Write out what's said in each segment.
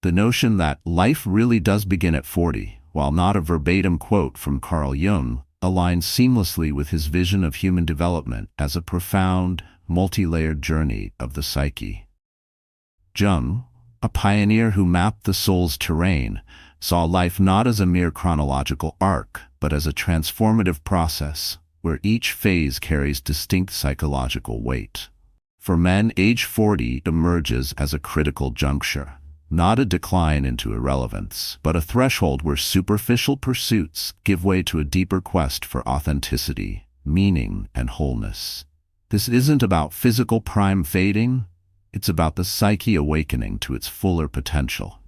The notion that life really does begin at 40, while not a verbatim quote from Carl Jung, aligns seamlessly with his vision of human development as a profound, multi-layered journey of the psyche. Jung, a pioneer who mapped the soul's terrain, saw life not as a mere chronological arc, but as a transformative process, where each phase carries distinct psychological weight. For men, age 40 emerges as a critical juncture, not a decline into irrelevance, but a threshold where superficial pursuits give way to a deeper quest for authenticity, meaning, and wholeness. This isn't about physical prime fading, it's about the psyche awakening to its fuller potential.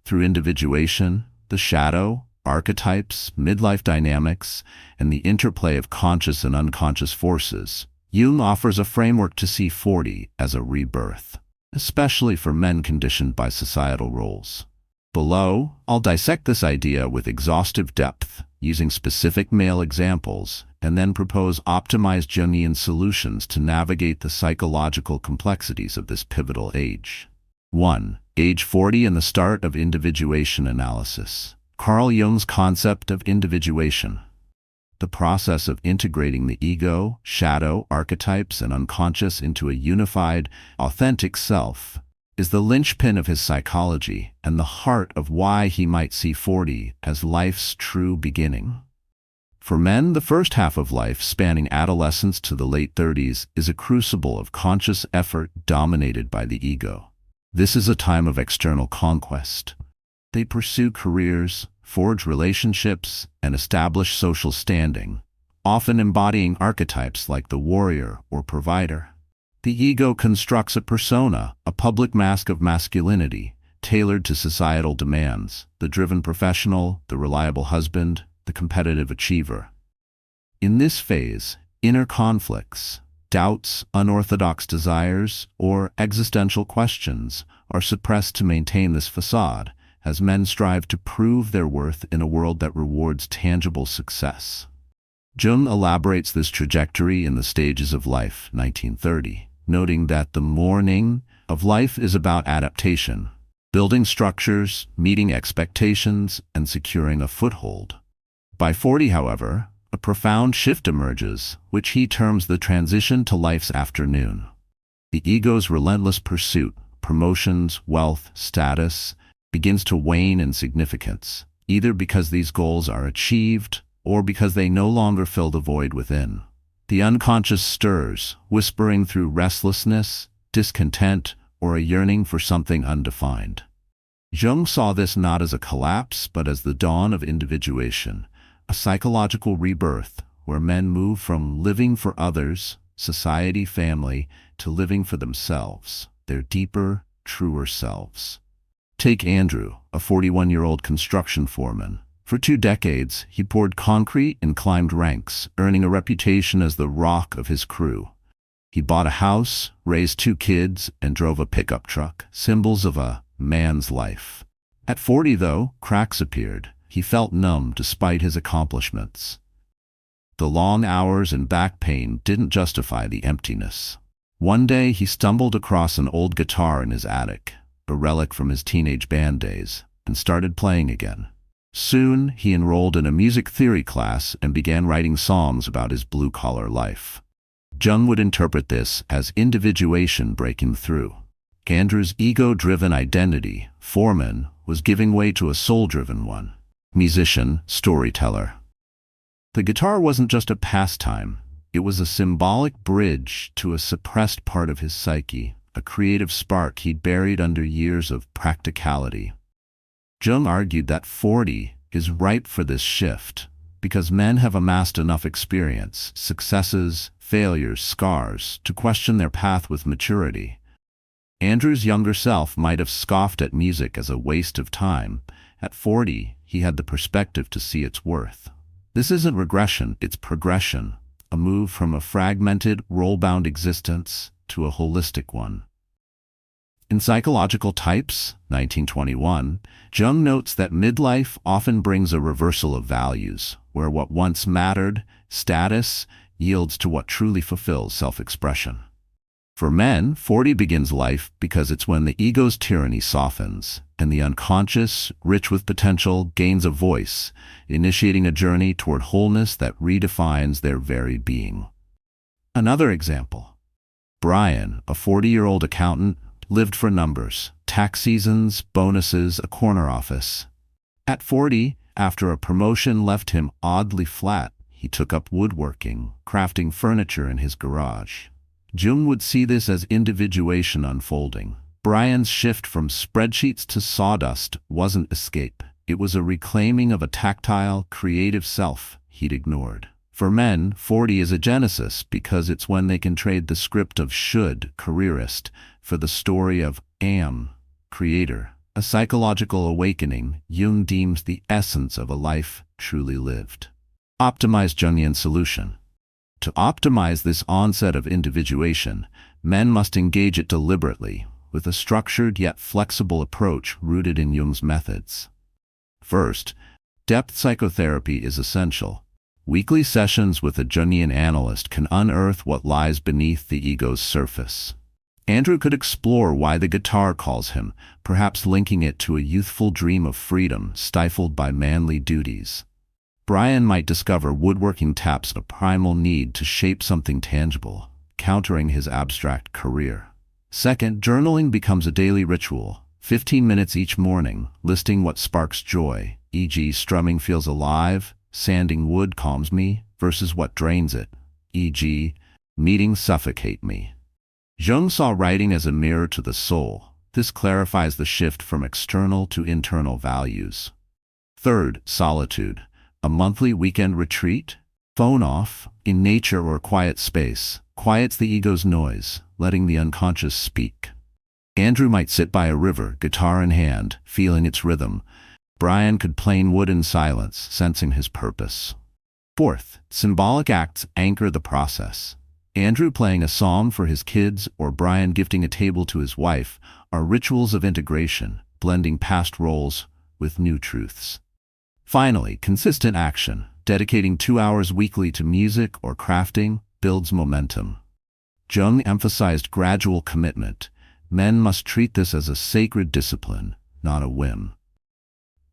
Through individuation, the shadow, archetypes, midlife dynamics, and the interplay of conscious and unconscious forces, Jung offers a framework to see 40 as a rebirth, especially for men conditioned by societal roles. Below, I'll dissect this idea with exhaustive depth, using specific male examples, and then propose optimized Jungian solutions to navigate the psychological complexities of this pivotal age. 1. Age 40 and the start of individuation analysis. Carl Jung's concept of individuation. The process of integrating the ego, shadow, archetypes, and unconscious into a unified, authentic self is the linchpin of his psychology and the heart of why he might see 40 as life's true beginning. For men, the first half of life, spanning adolescence to the late 30s, is a crucible of conscious effort dominated by the ego. This is a time of external conquest. They pursue careers, forge relationships, and establish social standing, often embodying archetypes like the warrior or provider. The ego constructs a persona, a public mask of masculinity, tailored to societal demands: the driven professional, the reliable husband, the competitive achiever. In this phase, inner conflicts, doubts, unorthodox desires, or existential questions are suppressed to maintain this facade, as men strive to prove their worth in a world that rewards tangible success. Jung elaborates this trajectory in The Stages of Life, 1930, noting that the morning of life is about adaptation, building structures, meeting expectations, and securing a foothold. By 40, however, a profound shift emerges, which he terms the transition to life's afternoon. The ego's relentless pursuit, promotions, wealth, status, begins to wane in significance, either because these goals are achieved or because they no longer fill the void within. The unconscious stirs, whispering through restlessness, discontent, or a yearning for something undefined. Jung saw this not as a collapse, but as the dawn of individuation, a psychological rebirth where men move from living for others, society, family, to living for themselves, their deeper, truer selves. Take Andrew, a 41-year-old construction foreman. For 2 decades, he poured concrete and climbed ranks, earning a reputation as the rock of his crew. He bought a house, raised 2 kids, and drove a pickup truck, symbols of a man's life. At 40, though, cracks appeared. He felt numb despite his accomplishments. The long hours and back pain didn't justify the emptiness. One day, he stumbled across an old guitar in his attic, a relic from his teenage band days, and started playing again. Soon, he enrolled in a music theory class and began writing songs about his blue-collar life. Jung would interpret this as individuation breaking through. Andrew's ego-driven identity, foreman, was giving way to a soul-driven one. Musician, storyteller. The guitar wasn't just a pastime, it was a symbolic bridge to a suppressed part of his psyche, a creative spark he'd buried under years of practicality. Jung argued that 40 is ripe for this shift, because men have amassed enough experience, successes, failures, scars, to question their path with maturity. Andrew's younger self might have scoffed at music as a waste of time. At 40, he had the perspective to see its worth. This isn't regression, it's progression, a move from a fragmented, role-bound existence to a holistic one. In Psychological Types, 1921, Jung notes that midlife often brings a reversal of values, where what once mattered, status, yields to what truly fulfills self-expression. For men, 40 begins life because it's when the ego's tyranny softens, and the unconscious, rich with potential, gains a voice, initiating a journey toward wholeness that redefines their very being. Another example. Brian, a 40-year-old accountant, lived for numbers, tax seasons, bonuses, a corner office. At 40, after a promotion left him oddly flat, he took up woodworking, crafting furniture in his garage. Jung would see this as individuation unfolding. Brian's shift from spreadsheets to sawdust wasn't escape. It was a reclaiming of a tactile, creative self he'd ignored. For men, 40 is a genesis because it's when they can trade the script of should, careerist, for the story of am, creator. A psychological awakening, Jung deems the essence of a life truly lived. Optimized Jungian solution. To optimize this onset of individuation, men must engage it deliberately, with a structured yet flexible approach rooted in Jung's methods. First, depth psychotherapy is essential. Weekly sessions with a Jungian analyst can unearth what lies beneath the ego's surface. Andrew could explore why the guitar calls him, perhaps linking it to a youthful dream of freedom stifled by manly duties. Brian might discover woodworking taps a primal need to shape something tangible, countering his abstract career. Second, journaling becomes a daily ritual, 15 minutes each morning, listing what sparks joy, e.g. strumming feels alive, sanding wood calms me, versus what drains it, e.g. meetings suffocate me. Jung saw writing as a mirror to the soul. This clarifies the shift from external to internal values. Third, solitude. A monthly weekend retreat, phone off, in nature or quiet space, quiets the ego's noise, letting the unconscious speak. Andrew might sit by a river, guitar in hand, feeling its rhythm. Brian could plane wood in silence, sensing his purpose. Fourth, symbolic acts anchor the process. Andrew playing a psalm for his kids or Brian gifting a table to his wife are rituals of integration, blending past roles with new truths. Finally, consistent action, dedicating 2 hours weekly to music or crafting, builds momentum. Jung emphasized gradual commitment. Men must treat this as a sacred discipline, not a whim.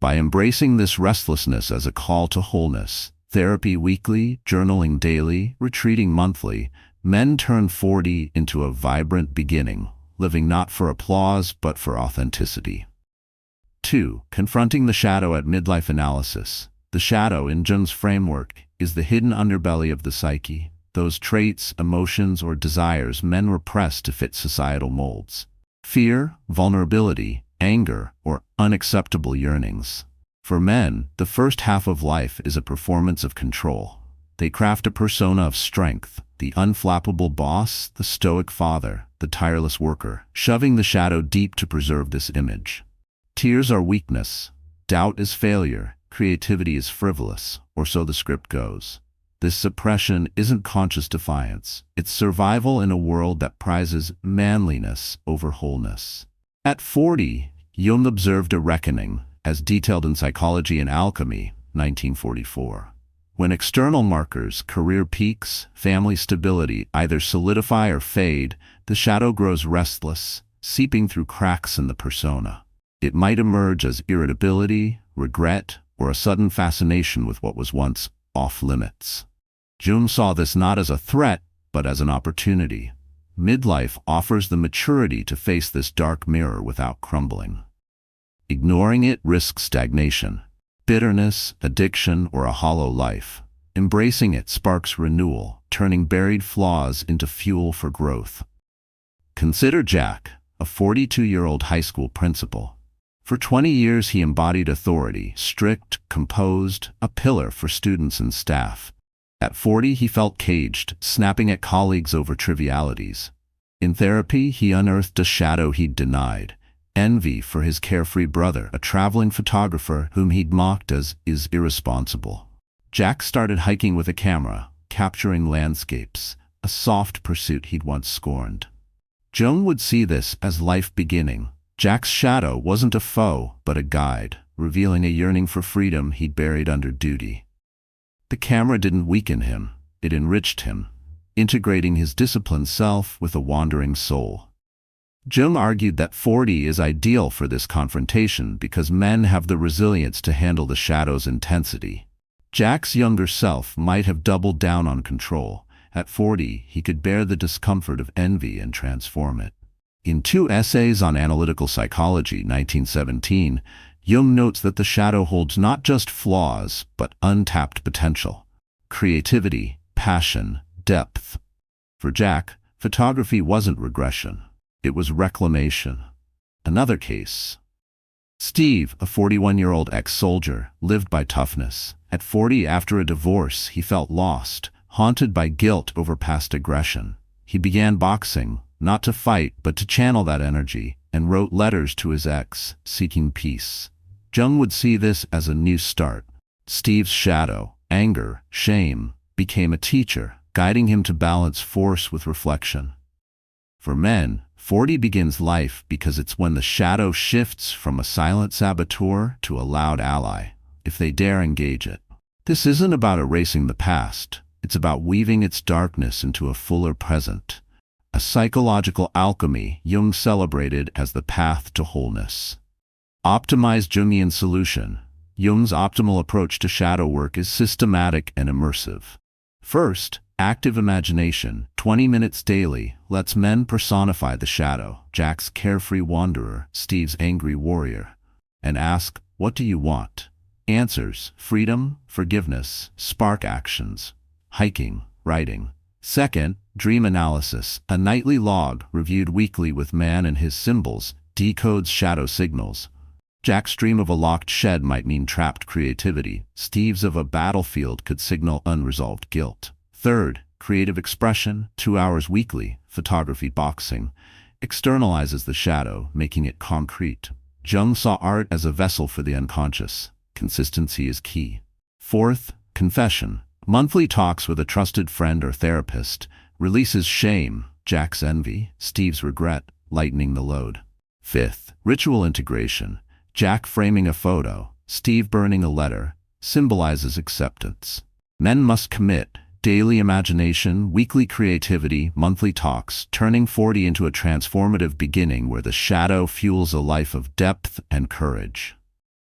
By embracing this restlessness as a call to wholeness, therapy weekly, journaling daily, retreating monthly, men turn 40 into a vibrant beginning, living not for applause but for authenticity. 2. Confronting the shadow at midlife analysis. The shadow, in Jung's framework, is the hidden underbelly of the psyche, those traits, emotions, or desires men repress to fit societal molds. Fear, vulnerability, anger, or unacceptable yearnings. For men, the first half of life is a performance of control. They craft a persona of strength, the unflappable boss, the stoic father, the tireless worker, shoving the shadow deep to preserve this image. Tears are weakness, doubt is failure, creativity is frivolous, or so the script goes. This suppression isn't conscious defiance, it's survival in a world that prizes manliness over wholeness. At 40, Jung observed a reckoning, as detailed in Psychology and Alchemy, 1944. When external markers, career peaks, family stability, either solidify or fade, the shadow grows restless, seeping through cracks in the persona. It might emerge as irritability, regret, or a sudden fascination with what was once off-limits. Jung saw this not as a threat, but as an opportunity. Midlife offers the maturity to face this dark mirror without crumbling. Ignoring it risks stagnation, bitterness, addiction, or a hollow life. Embracing it sparks renewal, turning buried flaws into fuel for growth. Consider Jack, a 42-year-old high school principal. For 20 years he embodied authority, strict, composed, a pillar for students and staff. At 40 he felt caged, snapping at colleagues over trivialities. In therapy he unearthed a shadow he'd denied, envy for his carefree brother, a traveling photographer whom he'd mocked as irresponsible. Jack started hiking with a camera, capturing landscapes, a soft pursuit he'd once scorned. Jung would see this as life beginning. Jack's shadow wasn't a foe, but a guide, revealing a yearning for freedom he'd buried under duty. The camera didn't weaken him, it enriched him, integrating his disciplined self with a wandering soul. Jung argued that 40 is ideal for this confrontation because men have the resilience to handle the shadow's intensity. Jack's younger self might have doubled down on control. At 40, he could bear the discomfort of envy and transform it. In two essays on analytical psychology, 1917, Jung notes that the shadow holds not just flaws, but untapped potential. Creativity, passion, depth. For Jack, photography wasn't regression. It was reclamation. Another case. Steve, a 41-year-old ex-soldier, lived by toughness. At 40, after a divorce, he felt lost, haunted by guilt over past aggression. He began boxing, not to fight, but to channel that energy, and wrote letters to his ex, seeking peace. Jung would see this as a new start. Steve's shadow, anger, shame, became a teacher, guiding him to balance force with reflection. For men, 40 begins life because it's when the shadow shifts from a silent saboteur to a loud ally, if they dare engage it. This isn't about erasing the past. It's about weaving its darkness into a fuller present. A psychological alchemy Jung celebrated as the path to wholeness. Optimized Jungian solution. Jung's optimal approach to shadow work is systematic and immersive. First, active imagination, 20 minutes daily, lets men personify the shadow, Jack's carefree wanderer, Steve's angry warrior, and ask, "What do you want?" Answers: freedom, forgiveness, spark actions, hiking, writing. Second, dream analysis, a nightly log, reviewed weekly with man and his symbols, decodes shadow signals. Jack's dream of a locked shed might mean trapped creativity. Steve's of a battlefield could signal unresolved guilt. Third, creative expression, 2 hours weekly, photography, boxing, externalizes the shadow, making it concrete. Jung saw art as a vessel for the unconscious. Consistency is key. Fourth, confession. Monthly talks with a trusted friend or therapist releases shame, Jack's envy, Steve's regret, lightening the load. Fifth, ritual integration. Jack framing a photo, Steve burning a letter, symbolizes acceptance. Men must commit. Daily imagination, weekly creativity, monthly talks, turning 40 into a transformative beginning where the shadow fuels a life of depth and courage.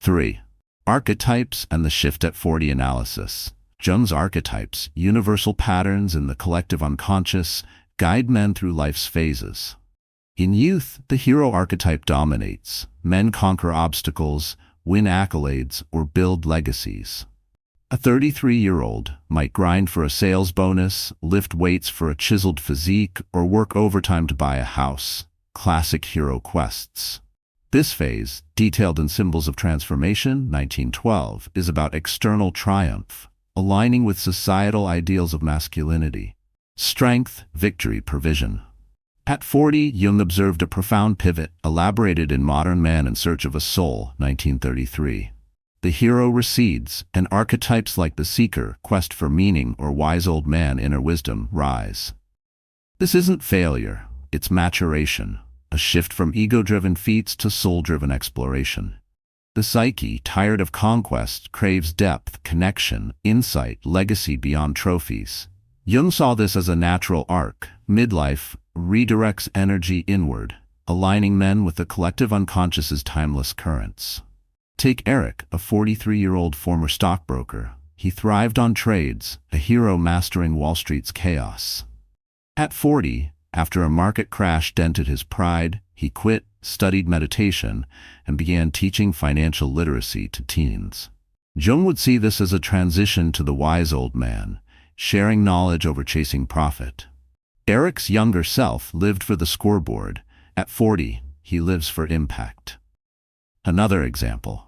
3. Archetypes and the shift at 40 analysis. Jung's archetypes, universal patterns in the collective unconscious, guide men through life's phases. In youth, the hero archetype dominates. Men conquer obstacles, win accolades, or build legacies. A 33-year-old might grind for a sales bonus, lift weights for a chiseled physique, or work overtime to buy a house. Classic hero quests. This phase, detailed in Symbols of Transformation, 1912, is about external triumph, aligning with societal ideals of masculinity. Strength, victory, provision. At 40, Jung observed a profound pivot, elaborated in Modern Man in Search of a Soul, 1933. The hero recedes, and archetypes like the seeker, quest for meaning, or wise old man, inner wisdom, rise. This isn't failure, it's maturation, a shift from ego-driven feats to soul-driven exploration. The psyche, tired of conquest, craves depth, connection, insight, legacy beyond trophies. Jung saw this as a natural arc. Midlife redirects energy inward, aligning men with the collective unconscious's timeless currents. Take Eric, a 43-year-old former stockbroker. He thrived on trades, a hero mastering Wall Street's chaos. At 40, after a market crash dented his pride, he quit, studied meditation, and began teaching financial literacy to teens. Jung would see this as a transition to the wise old man, sharing knowledge over chasing profit. Eric's younger self lived for the scoreboard. At 40, he lives for impact. Another example.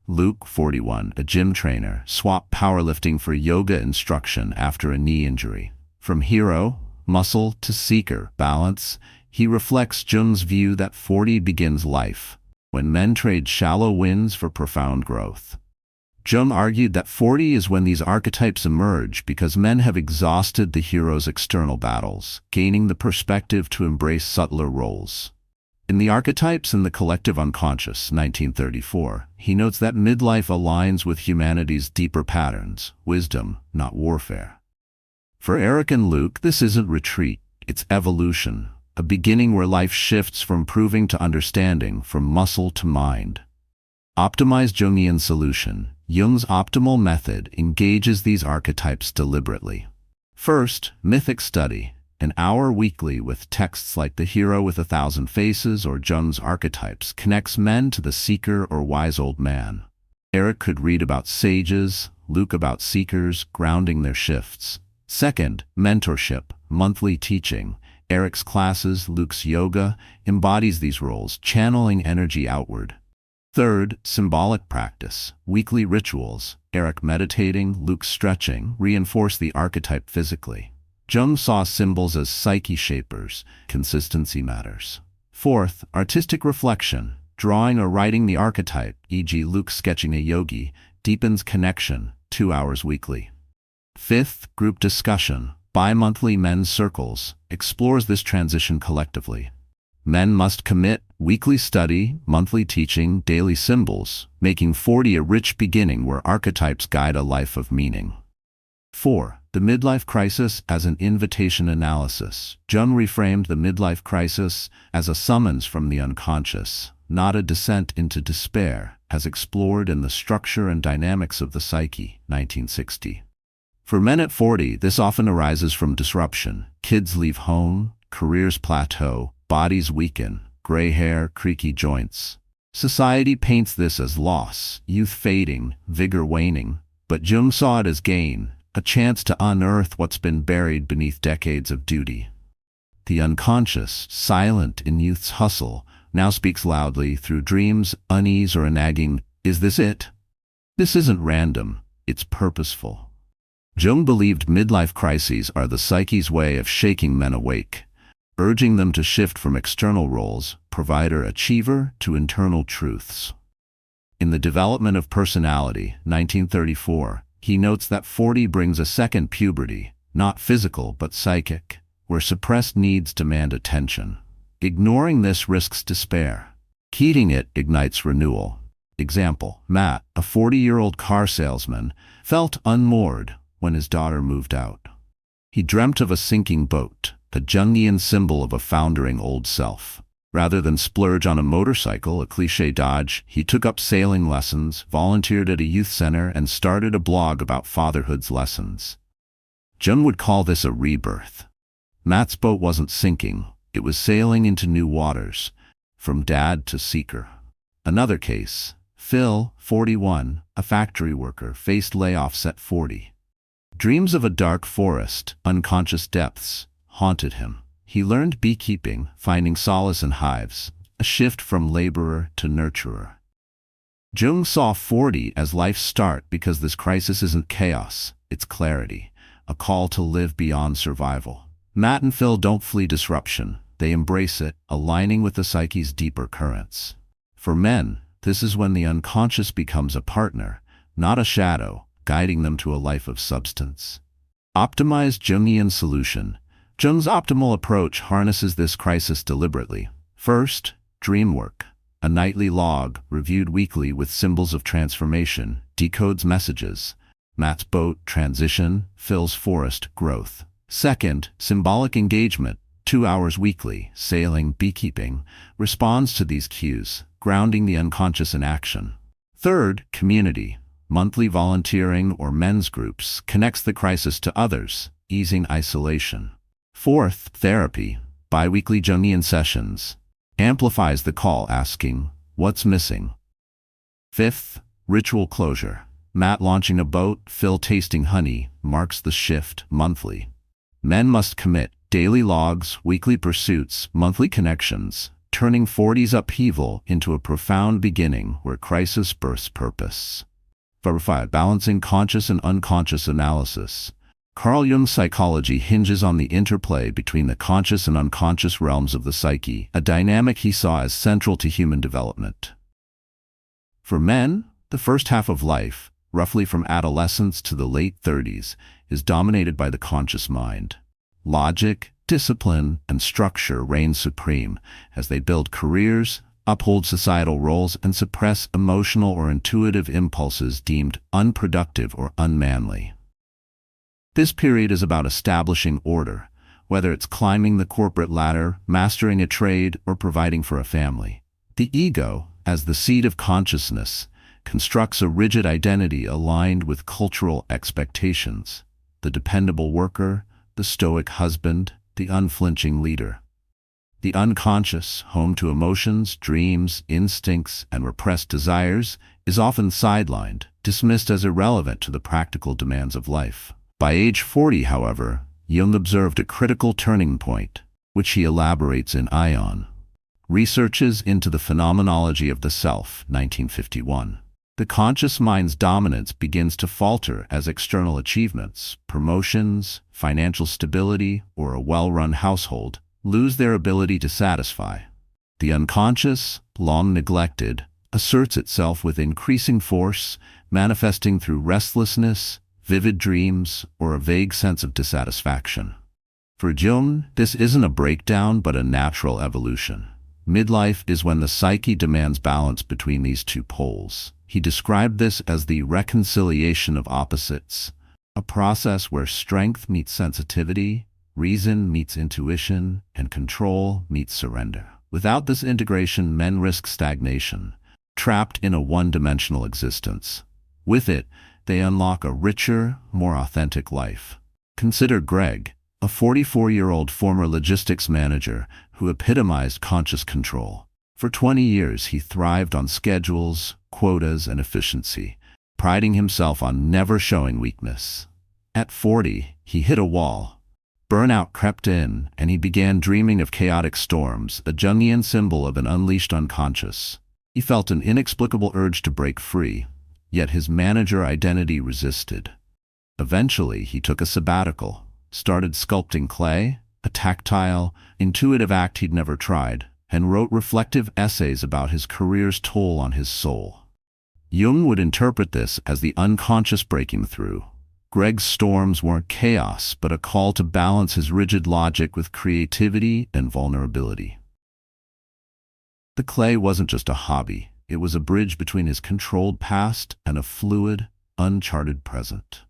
Luke, 41, a gym trainer, swapped powerlifting for yoga instruction after a knee injury. From hero, muscle, to seeker, balance, he reflects Jung's view that 40 begins life, when men trade shallow wins for profound growth. Jung argued that 40 is when these archetypes emerge because men have exhausted the hero's external battles, gaining the perspective to embrace subtler roles. In The Archetypes and the Collective Unconscious, 1934, he notes that midlife aligns with humanity's deeper patterns, wisdom, not warfare. For Eric and Luke, this isn't retreat, it's evolution, a beginning where life shifts from proving to understanding, from muscle to mind. Optimized Jungian solution. Jung's optimal method engages these archetypes deliberately. First, mythic study. An hour weekly with texts like The Hero with 1,000 Faces or Jung's Archetypes connects men to the seeker or wise old man. Eric could read about sages, Luke about seekers, grounding their shifts. Second, mentorship, monthly teaching. Eric's classes, Luke's yoga, embodies these roles, channeling energy outward. Third, symbolic practice, weekly rituals. Eric meditating, Luke stretching, reinforce the archetype physically. Jung saw symbols as psyche shapers. Consistency matters. Fourth, artistic reflection. Drawing or writing the archetype, e.g. Luke sketching a yogi, deepens connection, 2 hours weekly. Fifth, group discussion. Bi-monthly men's circles, explores this transition collectively. Men must commit, weekly study, monthly teaching, daily symbols, making 40 a rich beginning where archetypes guide a life of meaning. 4. The midlife crisis as an invitation analysis. Jung reframed the midlife crisis as a summons from the unconscious, not a descent into despair, as explored in The Structure and Dynamics of the Psyche, 1960. For men at 40, this often arises from disruption. Kids leave home, careers plateau, bodies weaken, gray hair, creaky joints. Society paints this as loss, youth fading, vigor waning, but Jung saw it as gain, a chance to unearth what's been buried beneath decades of duty. The unconscious, silent in youth's hustle, now speaks loudly through dreams, unease, or a nagging, "Is this it?" This isn't random, it's purposeful. Jung believed midlife crises are the psyche's way of shaking men awake, urging them to shift from external roles, provider-achiever, to internal truths. In The Development of Personality, 1934, he notes that 40 brings a second puberty, not physical but psychic, where suppressed needs demand attention. Ignoring this risks despair. Keeping it ignites renewal. Example, Matt, a 40-year-old car salesman, felt unmoored when his daughter moved out. He dreamt of a sinking boat, a Jungian symbol of a foundering old self. Rather than splurge on a motorcycle, a cliché dodge, he took up sailing lessons, volunteered at a youth center, and started a blog about fatherhood's lessons. Jung would call this a rebirth. Matt's boat wasn't sinking, it was sailing into new waters, from dad to seeker. Another case, Phil, 41, a factory worker, faced layoffs at 40. Dreams of a dark forest, unconscious depths, haunted him. He learned beekeeping, finding solace in hives, a shift from laborer to nurturer. Jung saw 40 as life's start because this crisis isn't chaos, it's clarity, a call to live beyond survival. Matt and Phil don't flee disruption, they embrace it, aligning with the psyche's deeper currents. For men, this is when the unconscious becomes a partner, not a shadow, guiding them to a life of substance. Optimized Jungian solution. Jung's optimal approach harnesses this crisis deliberately. First, dream work. A nightly log, reviewed weekly with symbols of transformation, decodes messages. Matt's boat, transition, Phil's forest, growth. Second, symbolic engagement. 2 hours weekly, sailing, beekeeping, responds to these cues, grounding the unconscious in action. Third, community. Monthly volunteering or men's groups connects the crisis to others, easing isolation. Fourth, therapy, biweekly Jungian sessions, amplifies the call asking, "What's missing?" Fifth, ritual closure. Matt launching a boat, Phil tasting honey, marks the shift monthly. Men must commit, daily logs, weekly pursuits, monthly connections, turning 40's upheaval into a profound beginning where crisis births purpose. 5. Balancing conscious and unconscious analysis. Carl Jung's psychology hinges on the interplay between the conscious and unconscious realms of the psyche, a dynamic he saw as central to human development. For men, the first half of life, roughly from adolescence to the late 30s, is dominated by the conscious mind. Logic, discipline, and structure reign supreme as they build careers, uphold societal roles, and suppress emotional or intuitive impulses deemed unproductive or unmanly. This period is about establishing order, whether it's climbing the corporate ladder, mastering a trade, or providing for a family. The ego, as the seat of consciousness, constructs a rigid identity aligned with cultural expectations: the dependable worker, the stoic husband, the unflinching leader. The unconscious, home to emotions, dreams, instincts, and repressed desires, is often sidelined, dismissed as irrelevant to the practical demands of life. By age 40, however, Jung observed a critical turning point, which he elaborates in Ion. Researches into the Phenomenology of the Self, 1951. The conscious mind's dominance begins to falter as external achievements, promotions, financial stability, or a well-run household lose their ability to satisfy. The unconscious, long neglected, asserts itself with increasing force, manifesting through restlessness, vivid dreams, or a vague sense of dissatisfaction. For Jung, this isn't a breakdown but a natural evolution. Midlife is when the psyche demands balance between these two poles. He described this as the reconciliation of opposites, a process where strength meets sensitivity, reason meets intuition, and control meets surrender. Without this integration, men risk stagnation, trapped in a one-dimensional existence. With it, they unlock a richer, more authentic life. Consider Greg, a 44-year-old former logistics manager who epitomized conscious control. For 20 years, he thrived on schedules, quotas, and efficiency, priding himself on never showing weakness. At 40, he hit a wall. Burnout crept in, and he began dreaming of chaotic storms, a Jungian symbol of an unleashed unconscious. He felt an inexplicable urge to break free, yet his manager identity resisted. Eventually, he took a sabbatical, started sculpting clay, a tactile, intuitive act he'd never tried, and wrote reflective essays about his career's toll on his soul. Jung would interpret this as the unconscious breaking through. Greg's storms weren't chaos, but a call to balance his rigid logic with creativity and vulnerability. The clay wasn't just a hobby. It was a bridge between his controlled past and a fluid, uncharted present.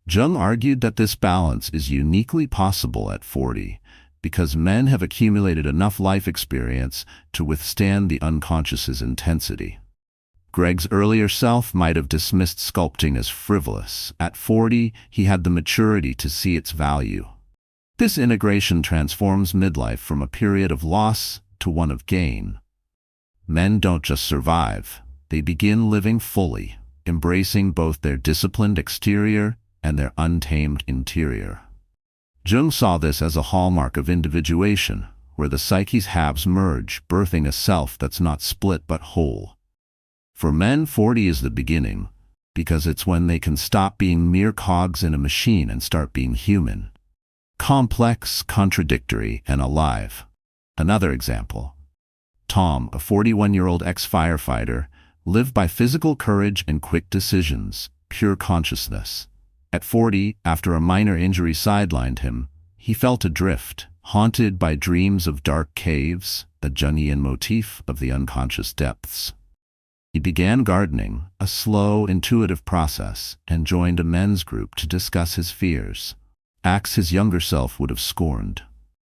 Jung argued that this balance is uniquely possible at 40 because men have accumulated enough life experience to withstand the unconscious's intensity. Greg's earlier self might have dismissed sculpting as frivolous. At 40, he had the maturity to see its value. This integration transforms midlife from a period of loss to one of gain. Men don't just survive, they begin living fully, embracing both their disciplined exterior and their untamed interior. Jung saw this as a hallmark of individuation, where the psyche's halves merge, birthing a self that's not split but whole. For men, 40 is the beginning, because it's when they can stop being mere cogs in a machine and start being human. Complex, contradictory, and alive. Another example. Tom, a 41-year-old ex-firefighter, lived by physical courage and quick decisions, pure consciousness. At 40, after a minor injury sidelined him, he felt adrift, haunted by dreams of dark caves, the Jungian motif of the unconscious depths. He began gardening, a slow, intuitive process, and joined a men's group to discuss his fears, acts his younger self would have scorned.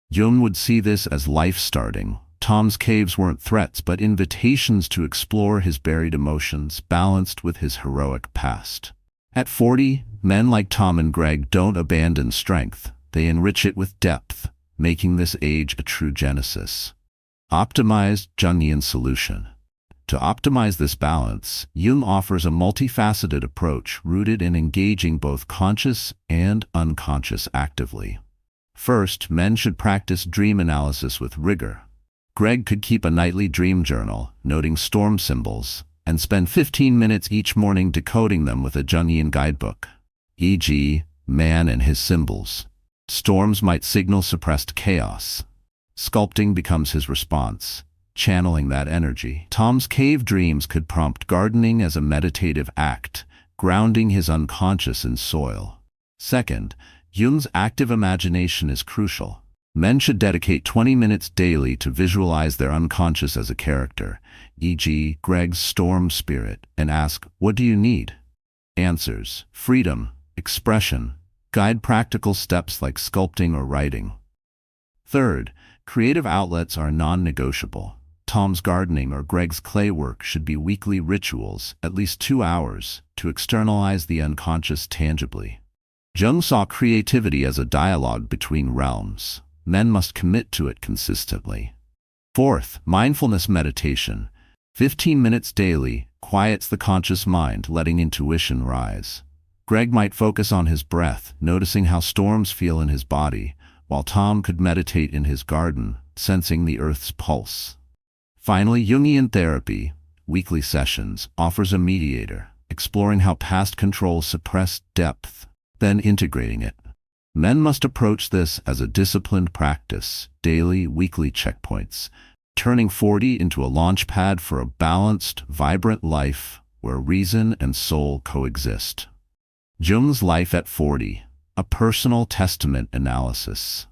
Jung would see this as life starting. Tom's caves weren't threats but invitations to explore his buried emotions, balanced with his heroic past. At 40, men like Tom and Greg don't abandon strength, they enrich it with depth, making this age a true genesis. Optimized Jungian solution. To optimize this balance, Jung offers a multifaceted approach rooted in engaging both conscious and unconscious actively. First, men should practice dream analysis with rigor. Greg could keep a nightly dream journal, noting storm symbols, and spend 15 minutes each morning decoding them with a Jungian guidebook, e.g., man and his symbols. Storms might signal suppressed chaos. Sculpting becomes his response, channeling that energy. Tom's cave dreams could prompt gardening as a meditative act, grounding his unconscious in soil. Second, Jung's active imagination is crucial. Men should dedicate 20 minutes daily to visualize their unconscious as a character, e.g., Greg's storm spirit, and ask, "What do you need?" Answers: freedom, expression, Guide practical steps like sculpting or writing. Third, creative outlets are non-negotiable. Tom's gardening or Greg's clay work should be weekly rituals, at least 2 hours, to externalize the unconscious tangibly. Jung saw creativity as a dialogue between realms. Men must commit to it consistently. Fourth, mindfulness meditation. 15 minutes daily quiets the conscious mind, letting intuition rise. Greg might focus on his breath, noticing how storms feel in his body, while Tom could meditate in his garden, sensing the earth's pulse. Finally, Jungian therapy, weekly sessions, offers a mediator, exploring how past control suppressed depth, then integrating it. Men must approach this as a disciplined practice, daily, weekly checkpoints, turning 40 into a launch pad for a balanced, vibrant life where reason and soul coexist. Jung's life at 40, a personal testament analysis.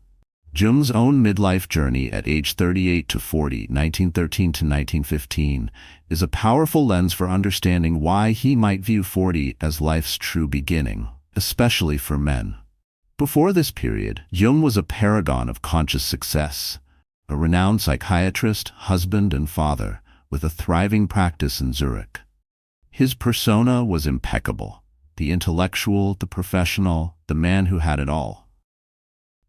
Jung's own midlife journey at age 38 to 40, 1913 to 1915, is a powerful lens for understanding why he might view 40 as life's true beginning, especially for men. Before this period, Jung was a paragon of conscious success, a renowned psychiatrist, husband, and father, with a thriving practice in Zurich. His persona was impeccable: the intellectual, the professional, the man who had it all.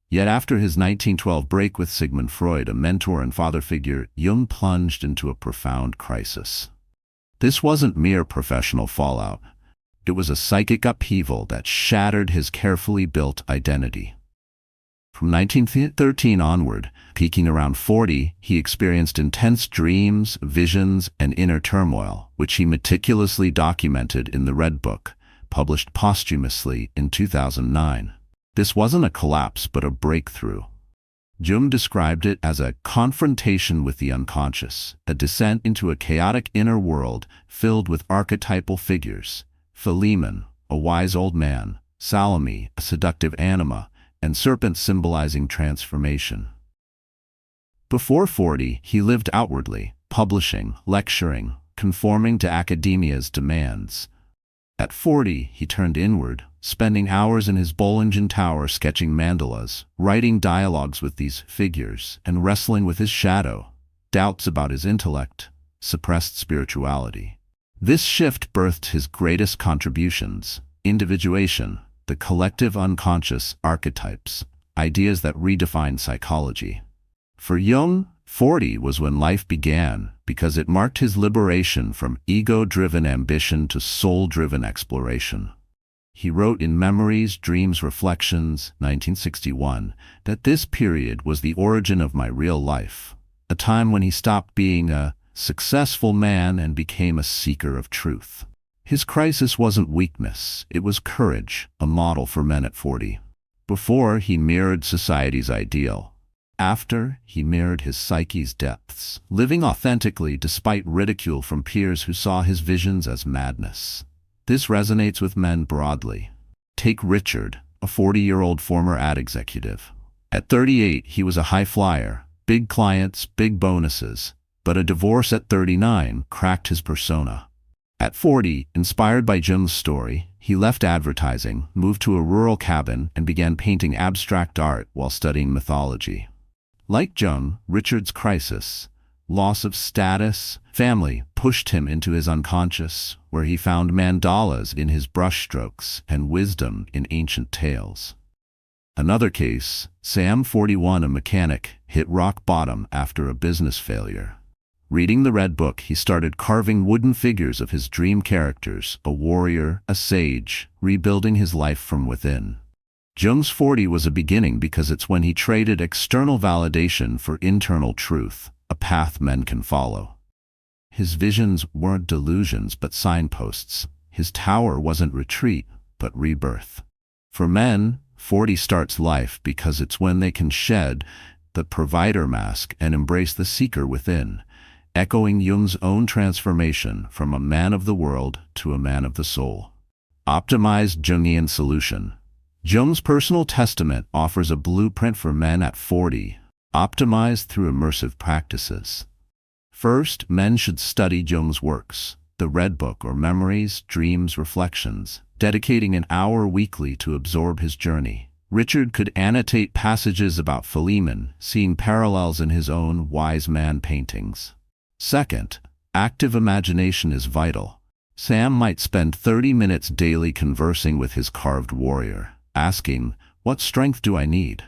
Yet after his 1912 break with Sigmund Freud, a mentor and father figure, Jung plunged into a profound crisis. This wasn't mere professional fallout. It was a psychic upheaval that shattered his carefully built identity. From 1913 onward, peaking around 40, he experienced intense dreams, visions, and inner turmoil, which he meticulously documented in the Red Book, published posthumously in 2009. This wasn't a collapse but a breakthrough. Jung described it as a confrontation with the unconscious, a descent into a chaotic inner world filled with archetypal figures: Philemon, a wise old man; Salome, a seductive anima; and serpents symbolizing transformation. Before 40, he lived outwardly, publishing, lecturing, conforming to academia's demands. At 40, he turned inward, spending hours in his Bollingen tower sketching mandalas, writing dialogues with these figures, and wrestling with his shadow, doubts about his intellect, suppressed spirituality. This shift birthed his greatest contributions: individuation, the collective unconscious; archetypes, ideas that redefine psychology. For Jung, 40 was when life began, because it marked his liberation from ego-driven ambition to soul-driven exploration. He wrote in Memories, Dreams, Reflections, 1961, that this period was the origin of my real life, a time when he stopped being a successful man and became a seeker of truth. His crisis wasn't weakness, it was courage, a model for men at 40. Before, he mirrored society's ideal. After, he mirrored his psyche's depths, living authentically despite ridicule from peers who saw his visions as madness. This resonates with men broadly. Take Richard, a 40-year-old former ad executive. At 38, he was a high flyer, big clients, big bonuses, but a divorce at 39 cracked his persona. At 40, inspired by Jung's story, he left advertising, moved to a rural cabin, and began painting abstract art while studying mythology. Like Jung, Richard's crisis, loss of status, family, pushed him into his unconscious, where he found mandalas in his brushstrokes and wisdom in ancient tales. Another case, Sam, 41, a mechanic, hit rock bottom after a business failure. Reading the Red Book, he started carving wooden figures of his dream characters: a warrior, a sage, rebuilding his life from within. Jung's 40 was a beginning because it's when he traded external validation for internal truth, a path men can follow. His visions weren't delusions but signposts. His tower wasn't retreat but rebirth. For men, 40 starts life because it's when they can shed the provider mask and embrace the seeker within, echoing Jung's own transformation from a man of the world to a man of the soul. Optimized Jungian solution. Jung's personal testament offers a blueprint for men at 40, optimized through immersive practices. First, men should study Jung's works, the Red Book or Memories, Dreams, Reflections. dedicating an hour weekly to absorb his journey. Richard could annotate passages about Philemon, seeing parallels in his own wise man paintings. Second, active imagination is vital. Sam might spend 30 minutes daily conversing with his carved warrior, asking, "What strength do I need?"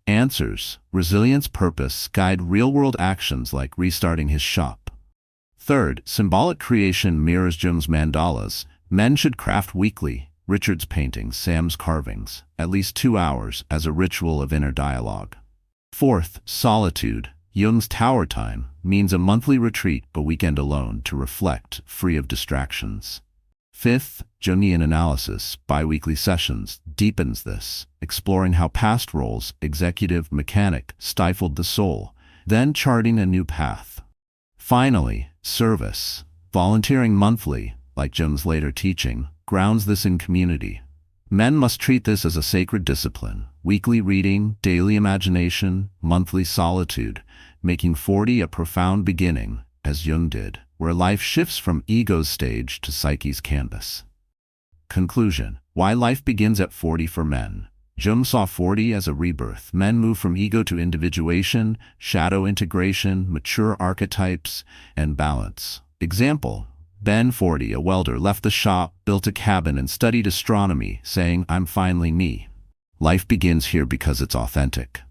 Answers, resilience, purpose guide real-world actions like restarting his shop. Third, symbolic creation mirrors Jung's mandalas. Men should craft weekly, Richard's paintings, Sam's carvings, at least 2 hours as a ritual of inner dialogue. Fourth, solitude. Jung's tower time means a monthly retreat, a weekend alone to reflect, free of distractions. Fifth, Jungian analysis, biweekly sessions, deepens this, exploring how past roles, executive, mechanic, stifled the soul, then charting a new path. Finally, service. Volunteering monthly, like Jung's later teaching, grounds this in community. Men must treat this as a sacred discipline, weekly reading, daily imagination, monthly solitude, making 40 a profound beginning, as Jung did, where life shifts from ego's stage to psyche's canvas. Conclusion. Why life begins at 40 for men. Jung saw 40 as a rebirth. Men move from ego to individuation, shadow integration, mature archetypes, and balance. Example. Ben, 40, a welder, left the shop, built a cabin, and studied astronomy, saying, "I'm finally me." Life begins here because it's authentic.